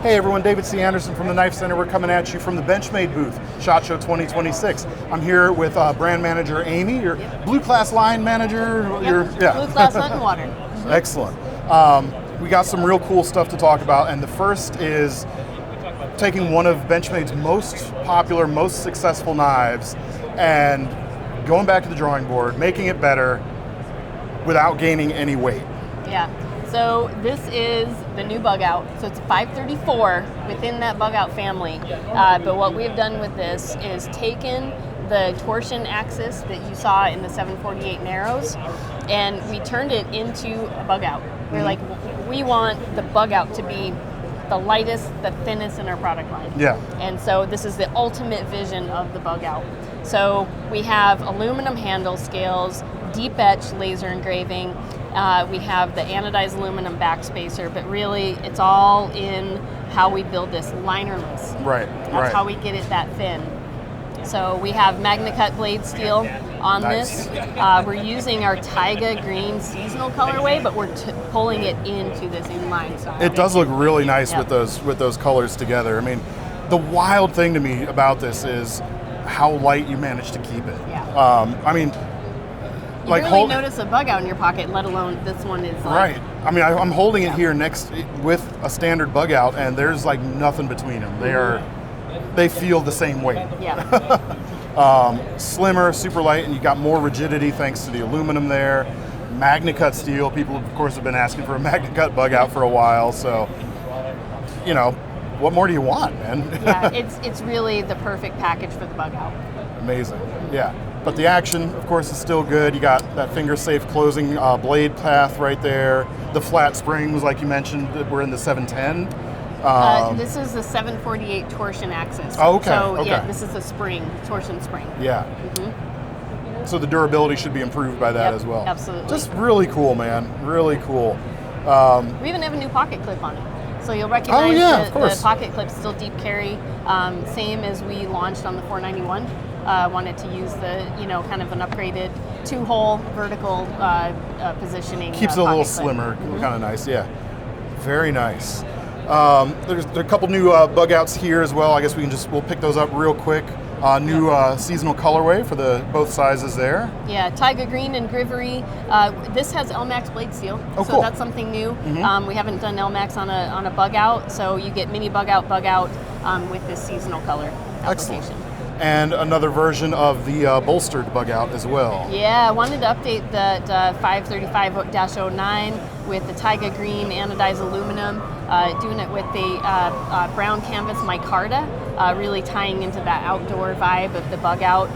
Hey everyone, David C. Anderson from the KnifeCenter. We're coming at you from the Benchmade booth, SHOT Show 2026. I'm here with brand manager Amy, your Blue Class line manager. Blue Class Hunt and Water. Excellent. We got some real cool stuff to talk about, and the first is taking one of Benchmade's most popular, most successful knives and going back to the drawing board, making it better without gaining any weight. Yeah. So this is the new Bugout. So it's 534 within that Bugout family. But what we've done with this is taken the torsion axis that you saw in the 748 Narrows, and we turned it into a Bugout. We're like, we want the Bugout to be the lightest, the thinnest in our product line. Yeah. And so this is the ultimate vision of the Bugout. So we have aluminum handle scales, deep etch laser engraving. We have the anodized aluminum backspacer, but really it's all in how we build this linerless. Right. That's how we get it that thin. So we have MagnaCut blade steel on this. We're using our Taiga green seasonal colorway, but we're pulling it into this inline style. It does look really nice with those colors together. I mean, the wild thing to me about this is how light you managed to keep it. Yeah. I mean, you like really notice a Bugout in your pocket, let alone this one is like... Right. I mean, I'm holding it here next with a standard Bugout, and there's like nothing between them. They feel the same weight. Yeah. Slimmer, super light, and you got more rigidity thanks to the aluminum there. MagnaCut steel. People, of course, have been asking for a MagnaCut Bugout for a while, so, you know, what more do you want, man? Yeah, it's really the perfect package for the Bugout. Amazing, yeah. But the action, of course, is still good. You got that finger-safe closing blade path right there. The flat springs, like you mentioned, that were in the 710. This is the 748 torsion axis. Oh, okay. So okay. yeah, this is a spring, torsion spring. Yeah. So the durability should be improved by that as well. Absolutely. Just really cool, man. Really cool. We even have a new pocket clip on it. So you'll recognize the pocket clip's still deep carry, same as we launched on the 491. Wanted to use the, kind of an upgraded 2-hole vertical positioning. Keeps it a little slimmer, kind of nice, yeah. Very nice. There's a couple new Bugouts here as well. I guess we'll pick those up real quick. New seasonal colorway for both sizes there. Yeah, Taiga green and Grivery. This has LMAX blade steel, cool. That's something new. We haven't done LMAX on a Bugout, so you get mini Bugout with this seasonal color application. Excellent. And another version of the bolstered Bugout as well. Yeah, I wanted to update that 535-09 with the Taiga green anodized aluminum, doing it with the brown canvas micarta, really tying into that outdoor vibe of the Bugout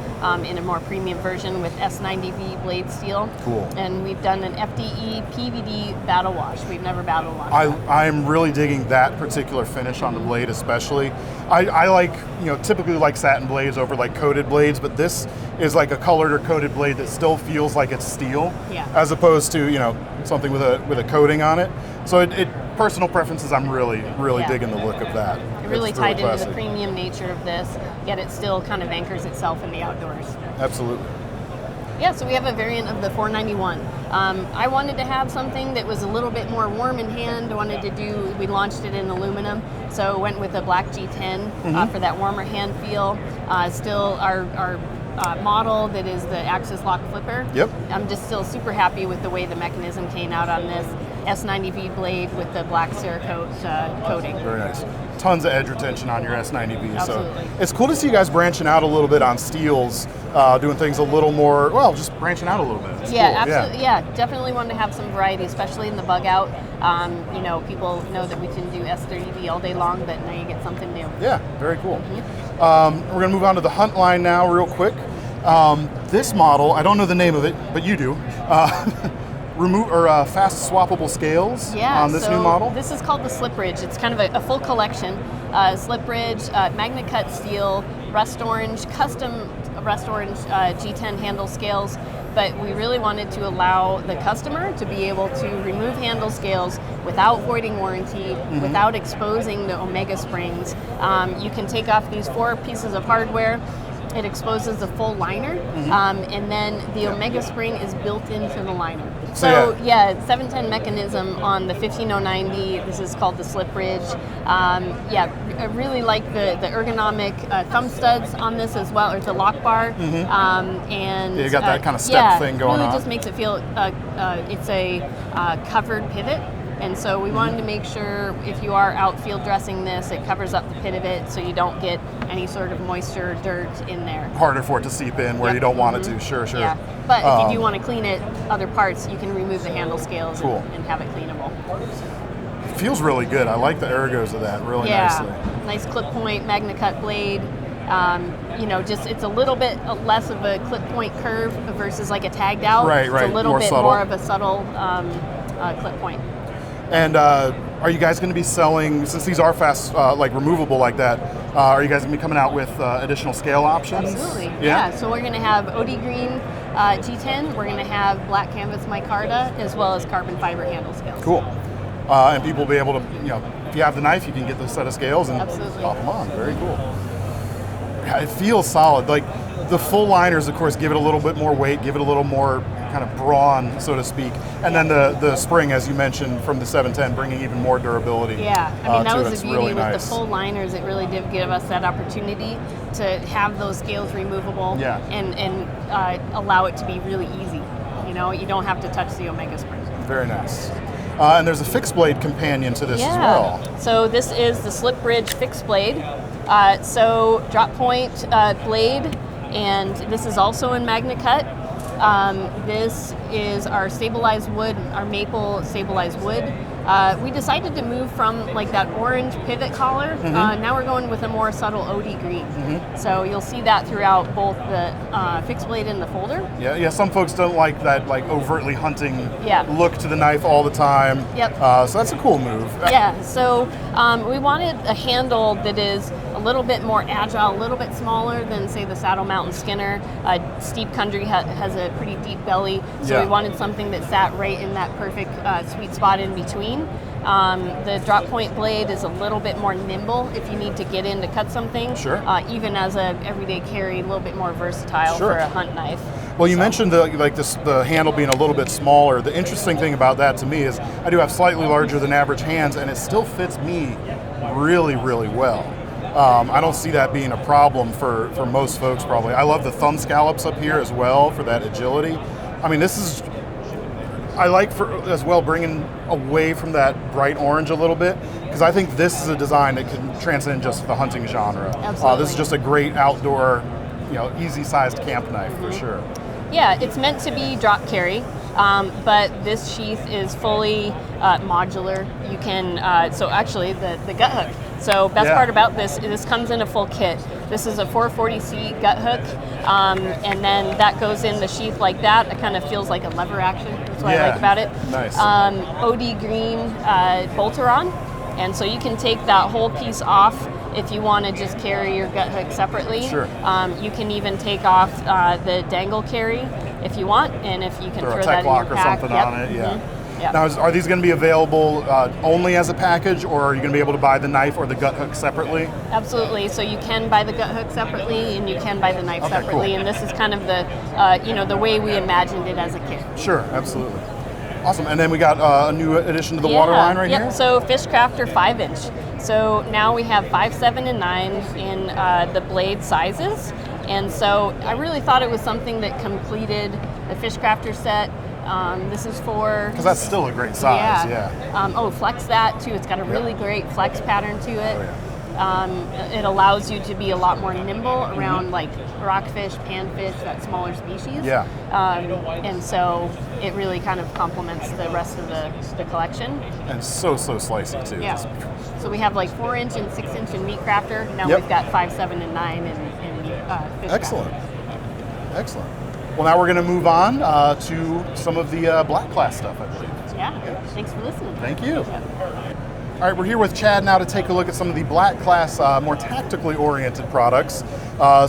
in a more premium version with S90V blade steel. Cool. And we've done an FDE PVD battle wash. We've never battle washed. I'm really digging that particular finish on the blade, especially. I like, typically like satin blades over like coated blades, but this is like a colored or coated blade that still feels like it's steel, as opposed to something with a coating on it. So personal preferences, I'm really digging the look of that. It really tied into the premium nature of this, yet it still kind of anchors itself in the outdoors. Absolutely. Yeah, so we have a variant of the 491. I wanted to have something that was a little bit more warm in hand. We launched it in aluminum, so went with a black G10 for that warmer hand feel. Still our model that is the axis lock flipper. Yep. I'm just still super happy with the way the mechanism came out on this S90V blade with the black Cerakote coating. Very nice. Tons of edge retention on your S90V. Absolutely. So it's cool to see you guys branching out a little bit on steels, doing things a little more, just branching out a little bit. It's cool. Absolutely. Yeah, definitely wanted to have some variety, especially in the Bugout. People know that we can do S30V all day long, but now you get something new. Yeah, very cool. We're going to move on to the Hunt line now real quick. This model, I don't know the name of it, but you do. Fast swappable scales on this new model? This is called the Slip Ridge. It's kind of a full collection. Slip Ridge, MagnaCut steel, rust orange, custom rust orange G10 handle scales, but we really wanted to allow the customer to be able to remove handle scales without voiding warranty, without exposing the Omega springs. You can take off these 4 pieces of hardware. it exposes the full liner, and then the Omega spring is built into the liner. So yeah, 710 mechanism on the 15090. This is called the slip ridge. Yeah, I really like the ergonomic thumb studs on this as well, or the lock bar. And you got that kind of step thing going on. It really just makes it feel it's a covered pivot. And so we wanted to make sure if you are out field dressing this, it covers up the pivot so you don't get any sort of moisture or dirt in there. Harder for it to seep in where you don't want it to, sure. Yeah, but if you do want to clean it, other parts, you can remove the handle scales and have it cleanable. It feels really good. I like the ergos of that really nicely. Nice clip point MagnaCut blade. You know, just it's a little bit less of a clip point curve versus like a tagged out. Right. It's a little bit more of a subtle clip point. And are you guys going to be selling, since these are fast, like removable like that, are you guys going to be coming out with additional scale options? Absolutely, yeah. So we're going to have OD Green G10, we're going to have black canvas micarta, as well as carbon fiber handle scales. Cool. And people will be able to, you know, if you have the knife, you can get the set of scales and pop them on. Very cool. Yeah, it feels solid. Like the full liners, of course, give it a little bit more weight, give it a little more kind of brawn, so to speak. And then the spring, as you mentioned, from the 710, bringing even more durability. Yeah, I mean, that was the beauty really with nice. the full liners. It really did give us that opportunity to have those scales removable and allow it to be really easy. You know, you don't have to touch the Omega spring. Very nice. And there's a fixed blade companion to this as well. So this is the slip bridge fixed blade. So drop point blade, and this is also in MagnaCut. This is our stabilized wood, our maple stabilized wood. We decided to move from like that orange pivot collar. Now we're going with a more subtle OD green. So you'll see that throughout both the fixed blade and the folder. Yeah. Some folks don't like that like overtly hunting look to the knife all the time. So that's a cool move. So we wanted a handle that is a little bit more agile, a little bit smaller than say the Saddle Mountain Skinner. Steep Kundry has a pretty deep belly, so we wanted something that sat right in that perfect sweet spot in between. The drop point blade is a little bit more nimble if you need to get in to cut something. Even as a everyday carry, a little bit more versatile for a hunt knife. Well, you mentioned the handle being a little bit smaller. The interesting thing about that to me is I do have slightly larger than average hands, and it still fits me really, really well. I don't see that being a problem for most folks probably. I love the thumb scallops up here as well for that agility. I mean, this is, I like as well bringing away from that bright orange a little bit, because I think this is a design that can transcend just the hunting genre. This is just a great outdoor, you know, easy-sized camp knife for sure. Yeah, it's meant to be drop carry, but this sheath is fully modular. You can, so actually the gut hook. So best part about this comes in a full kit. This is a 440C gut hook, and then that goes in the sheath like that. It kind of feels like a lever action. That's what I like about it. Nice. OD green bolter-on, and so you can take that whole piece off if you want to just carry your gut hook separately. You can even take off the dangle carry if you want, and if you can throw that in your pack. Or something on it, Now, are these going to be available only as a package, or are you going to be able to buy the knife or the gut hook separately? Absolutely. So you can buy the gut hook separately, and you can buy the knife separately. And this is kind of the, the way we imagined it as a kit. Sure, absolutely. Awesome. And then we got a new addition to the waterline right here. So Fishcrafter 5-inch. So now we have 5, 7, and 9 in the blade sizes. And so I really thought it was something that completed the Fishcrafter set. This is for... Because that's still a great size, flex that too. It's got a really great flex pattern to it. It allows you to be a lot more nimble around like rockfish, panfish, that smaller species. And so it really kind of complements the rest of the collection. And so slicey too. So we have like 4-inch and 6-inch in Meat Crafter. Now we've got 5, 7, and 9 in Fish Excellent. Crafter. Excellent. Well, now we're going to move on to some of the black class stuff, I believe. Thanks for listening. Thank you. All right, we're here with Chad now to take a look at some of the black class, more tactically oriented products,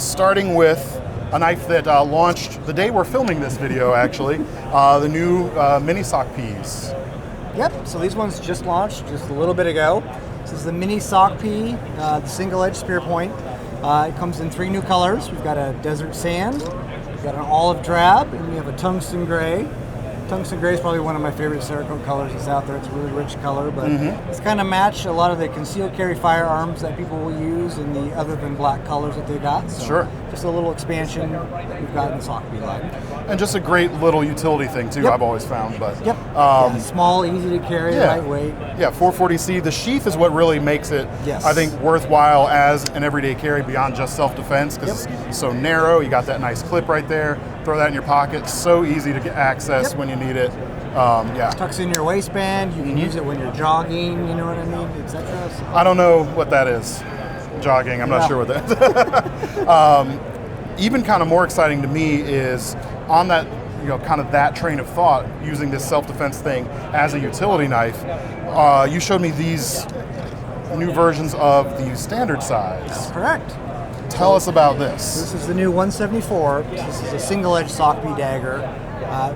starting with a knife that launched the day we're filming this video, actually, the new mini sock piece. Yep, so these ones just launched just a little bit ago. This is the mini sock pea, the single edge spear point. It comes in 3 new colors. We've got a desert sand, we've got an olive drab, and we have a tungsten gray. Tungsten gray is probably one of my favorite Cerakote colors that's out there. It's a really rich color, but it's kind of match a lot of the concealed carry firearms that people will use in the other than black colors that they got. So Sure. just a little expansion that we've got in the Sockbee line. And just a great little utility thing too. Yep. I've always found. But Yep. Yeah, small, easy to carry, yeah. lightweight. Yeah, 440C. The sheath is what really makes it, Yes. I think, worthwhile as an everyday carry beyond just self-defense, because it's so narrow. You got that nice clip right there. Throw that in your pocket. So easy to get access when you need it. Yeah. Tucks in your waistband. You can use it when you're jogging. You know what I mean, etc. So. I don't know what that is. Jogging. I'm not sure what that is. Even kind of more exciting to me is on that, kind of that train of thought, using this self-defense thing as a utility knife. You showed me these new versions of the standard size. Correct. Tell us about this. This is the new 174. This is a single-edge Sockbee dagger.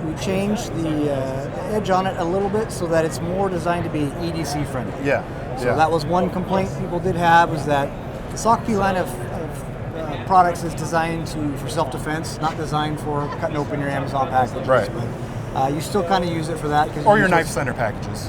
We changed the edge on it a little bit so that it's more designed to be EDC friendly. Yeah. So that was one complaint people did have, was that the Sockbee line of products is designed for self-defense, not designed for cutting open your Amazon packages. Right. But you still kind of use it for that. Or your KnifeCenter packages.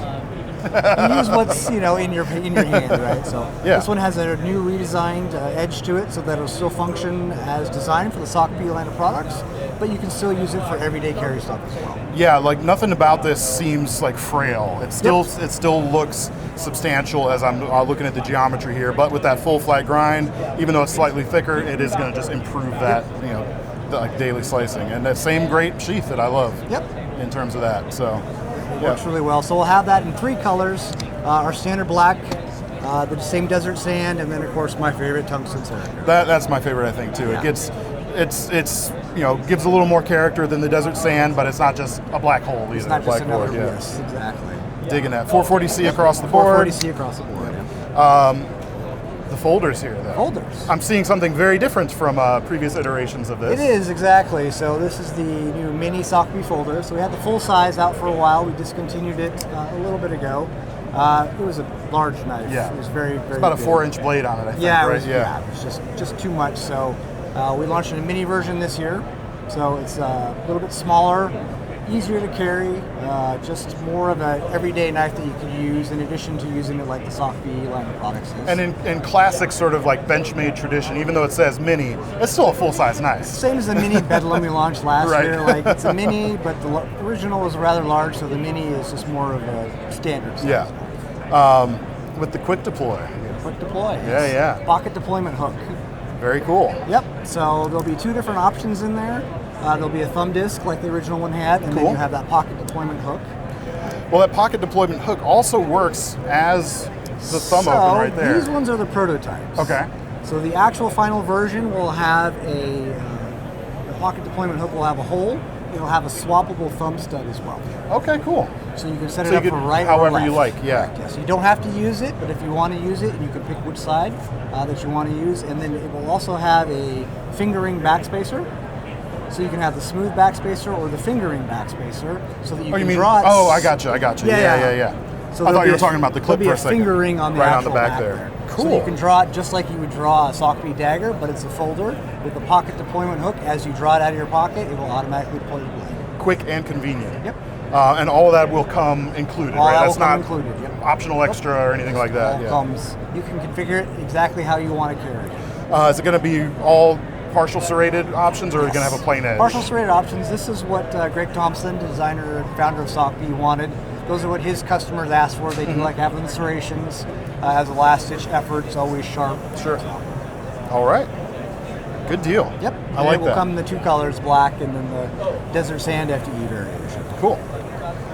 You use what's in your hand, right? So this one has a new redesigned edge to it, so that it'll still function as designed for the Sockbee line of products, but you can still use it for everyday carry stuff as well. Yeah, like nothing about this seems like frail. It still looks substantial as I'm looking at the geometry here, but with that full flat grind, even though it's slightly thicker, it is going to just improve that, the daily slicing, and that same great sheath that I love. In terms of that, so. It works really well. So we'll have that in 3 colors. Our standard black, the same desert sand, and then of course my favorite, tungsten Cerakote. That's my favorite, I think, too. Yeah. It gets, gives a little more character than the desert sand, but it's not just a black hole either. It's not just another, yeah. yes, exactly. Digging that. 440C across the board. 440C across the board. Yeah. The folders here, though. Folders. I'm seeing something very different from previous iterations of this. It is, exactly. So this is the new mini Sockbee folder. So we had the full size out for a while. We discontinued it a little bit ago. It was a large knife. Yeah. It was very, very It's about big. a 4-inch blade on it, I think, Yeah, right? it was just too much. So we launched a mini version this year. So it's a little bit smaller, easier to carry, just more of an everyday knife that you can use in addition to using it like the Sockbee line of products is. And in classic sort of like Benchmade tradition, even though it says mini, it's still a full-size knife. Same as the mini Bedlam we launched last Right. year. Like it's a mini, but the original was rather large, so the mini is just more of a standard size. Yeah. With the quick deploy. Quick deploy. Yeah, yeah. Pocket deployment hook. Very cool. Yep. So there'll be 2 different options in there. There'll be a thumb disc like the original one had, and then you have that pocket deployment hook. Well, that pocket deployment hook also works as the thumb open right there. These ones are the prototypes. Okay. So the actual final version will have the pocket deployment hook will have a hole. It'll have a swappable thumb stud as well. Okay, cool. So you can set So it you up could- for right or however left. you like, yeah. Correct, yes. You don't have to use it, but if you want to use it, you can pick which side that you want to use. And then it will also have a fingering backspacer. So you can have the smooth backspacer or the fingering backspacer, so that you can draw it. Oh, I got you. Yeah. So I thought there'll you be were talking about the clip there'll for a be second. fingering on the right actual on the back there. Cool. So you can draw it just like you would draw a Sockbee dagger, but it's a folder with the pocket deployment hook. As you draw it out of your pocket, it will automatically deploy the blade. Quick and convenient. Yep. And all of that will come included, All right? that That's will come not included, yep. optional extra or anything like that. All Yeah. comes. You can configure it exactly how you want to carry it. Is it going to be all partial serrated options, or are you going to have a plain edge? Partial serrated options. This is what Greg Thompson, the designer and founder of Sockbee, wanted. Those are what his customers asked for. They do like having the serrations as a last-ditch effort. It's always sharp. Sure. All right. Good deal. Yep. I like it will that. come in the 2 colors, black and then the desert sand FDE variation. Cool.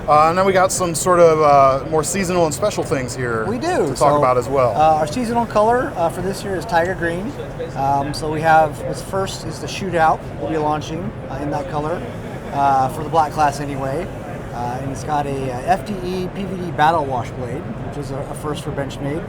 And then we got some sort of more seasonal and special things here We do. to talk about as well. Our seasonal color for this year is tiger green. So we have, what's first is the shootout. We'll be launching in that color for the black class anyway. And it's got a FDE PVD battle wash blade, which is a first for Benchmade.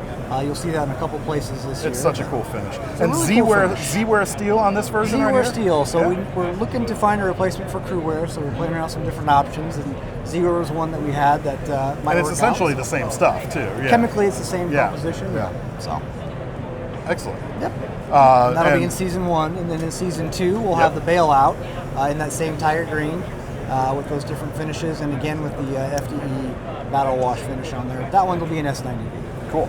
You'll see that in a couple places this year. It's such a cool finish. a And really cool Z-Wear finish. Z-Wear steel on this version right Z-Wear here? steel, so Yeah. we're looking to find a replacement for crew wear, so we're playing around some different options, and Z-Wear was one that we had that might And it's work essentially out. the same stuff too. Yeah. Chemically, it's the same Yeah. composition. Yeah. So Excellent. Yep. And that'll be and- in season 1, and then in season 2 we'll Yep. have the bailout in that same tiger green with those different finishes, and again with the FDE battle wash finish on there. That one will be an S90V. Cool.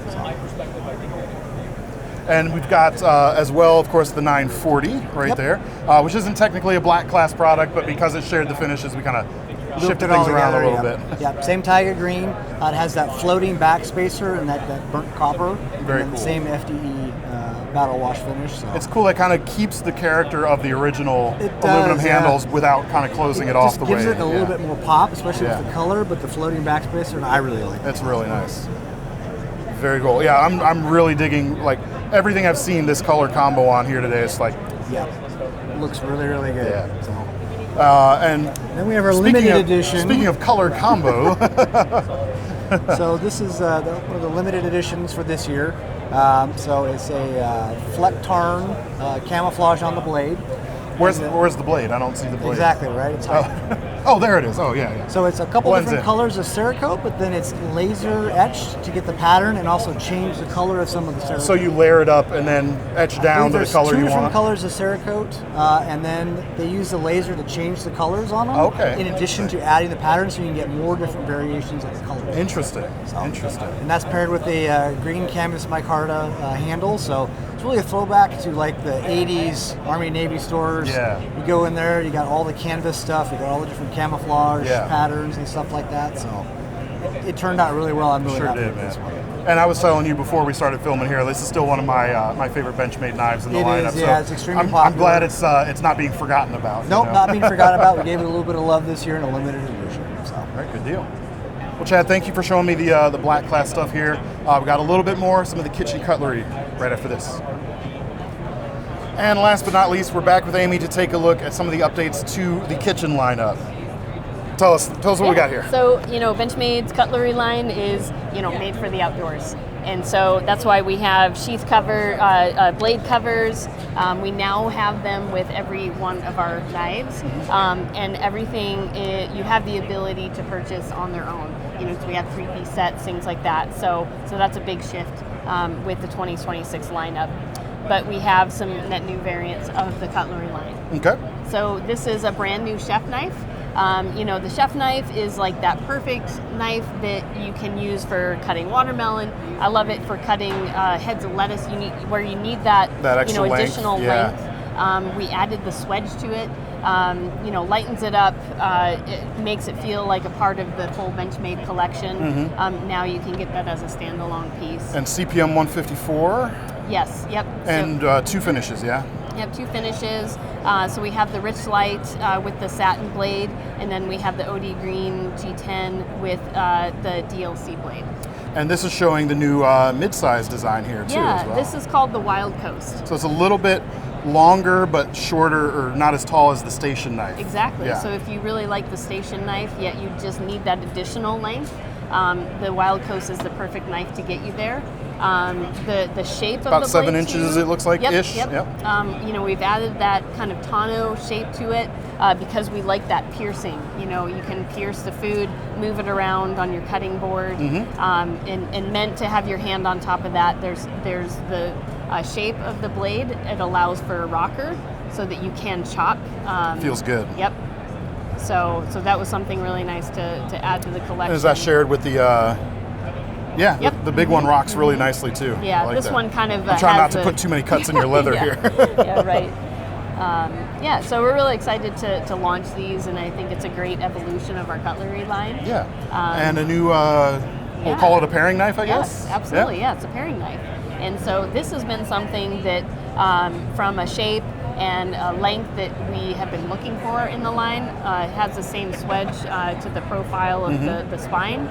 And we've got as well, of course, the 940 right Yep. there, which isn't technically a black class product, but because it shared the finishes, we kind of Looped shifted it all things around a together, little bit. Yep, same tiger green. It has that floating back spacer and that burnt copper. Very and then cool. the same FDE battle wash finish. So. It's cool. It kind of keeps the character of the original It aluminum does, yeah. handles without kind of closing it off just the gives way. it a little bit more pop, especially Yeah. with the color, but the floating back spacer, I really like it. It's really nice. Very cool. Yeah, I'm really digging like everything I've seen this color combo on here today. It's like, Yeah, it looks really, really good. Yeah. So. and Then we have our speaking limited of, edition. Speaking of color combo, So this is one of the limited editions for this year. So it's a Fleck-Tarn camouflage on the blade. where's the blade? I don't see the blade. Exactly, right? It's Oh, there it is. Oh, yeah, yeah. So it's a couple Blends different in. colors of Cerakote, but then it's laser etched to get the pattern and also change the color of some of the Cerakote. So you layer it up and then etch down to the There's color two you different want. colors of Cerakote, and then they use the laser to change the colors on them. Okay. In addition to adding the pattern, so you can get more different variations of the colors. Interesting. So- Interesting. And that's paired with a green canvas micarta handle, so it's really a throwback to like the 80s Army Navy stores. Yeah. You go in there, you got all the canvas stuff, you got all the different camouflage Yeah. patterns and stuff like that. So it turned out really well. I'm really Sure happy did, with this man. one. And I was telling you before we started filming here, this is still one of my my favorite Benchmade knives in the It lineup. is, yeah, so it's extremely I'm popular. glad it's not being forgotten about. you Nope, know? not being forgotten about. We gave it a little bit of love this year in a limited edition. So. All right, good deal. Well, Chad, thank you for showing me the black class stuff here. We got a little bit more, some of the kitchen cutlery right after this. And last but not least, we're back with Amy to take a look at some of the updates to the kitchen lineup. Tell us what we got here. So, Benchmade's cutlery line is, made for the outdoors. And so that's why we have sheath cover, blade covers. We now have them with every one of our knives. And everything, you have the ability to purchase on their own. So we have 3-piece sets, things like that. So that's a big shift with the 2026 lineup. But we have some net new variants of the cutlery line. Okay. So this is a brand new chef knife. The chef knife is like that perfect knife that you can use for cutting watermelon. I love it for cutting heads of lettuce. Where you need that extra length, additional yeah. length. We added the swedge to it. Lightens it up. It makes it feel like a part of the full Benchmade collection. Now you can get that as a standalone piece. And CPM 154 Yes. Yep. and 2 finishes, yeah? You have 2 finishes. So we have the rich light with the satin blade, and then we have the OD green G10 with the DLC blade. And this is showing the new mid-size design here too as well. This is called the Wild Coast. So it's a little bit longer but shorter, or not as tall as the station knife. Exactly. Yeah. So if you really like the station knife, yet you just need that additional length, the Wild Coast is the perfect knife to get you there. The shape of About the 7 blade inches, too. it looks like, Yep, ish. Yep. We've added that kind of tonneau shape to it because we like that piercing. You can pierce the food, move it around on your cutting board, and meant to have your hand on top of that. There's the shape of the blade. It allows for a rocker so that you can chop. Feels good. Yep. So that was something really nice to add to the collection. Is that shared with the? Yep. The big one rocks really nicely too. Yeah, I like this that. one kind of. I'm trying not has to the- put too many cuts in your leather Yeah. here. Yeah, right. So we're really excited to launch these, and I think it's a great evolution of our cutlery line. Yeah. And a new, we'll call it a paring knife, I guess? Yes, absolutely. Yeah, it's a paring knife. And so this has been something that, from a shape and a length that we have been looking for in the line, it has the same swedge to the profile of the spine.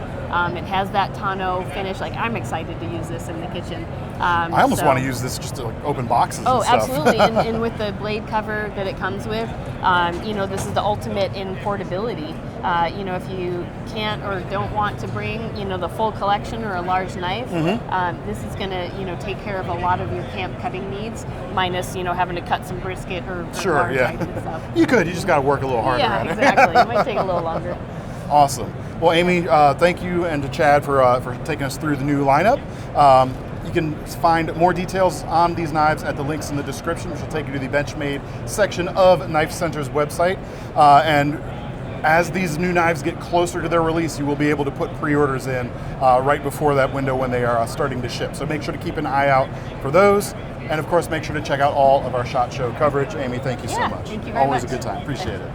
It has that tonneau finish. Like, I'm excited to use this in the kitchen. I almost want to use this just to open boxes Oh, and stuff. absolutely. and with the blade cover that it comes with, this is the ultimate in portability. If you can't or don't want to bring, the full collection or a large knife, this is going to, take care of a lot of your camp cutting needs, minus, having to cut some brisket or Sure, large yeah. items and stuff. You just got to work a little harder Yeah, at it. exactly. It might take a little longer. Awesome. Well, Amy, thank you, and to Chad for taking us through the new lineup. You can find more details on these knives at the links in the description, which will take you to the Benchmade section of KnifeCenter's website. And as these new knives get closer to their release, you will be able to put pre-orders in right before that window when they are starting to ship. So make sure to keep an eye out for those. And of course, make sure to check out all of our SHOT Show coverage. Amy, thank you so much. Thank you very Always much. a good time. Appreciate it.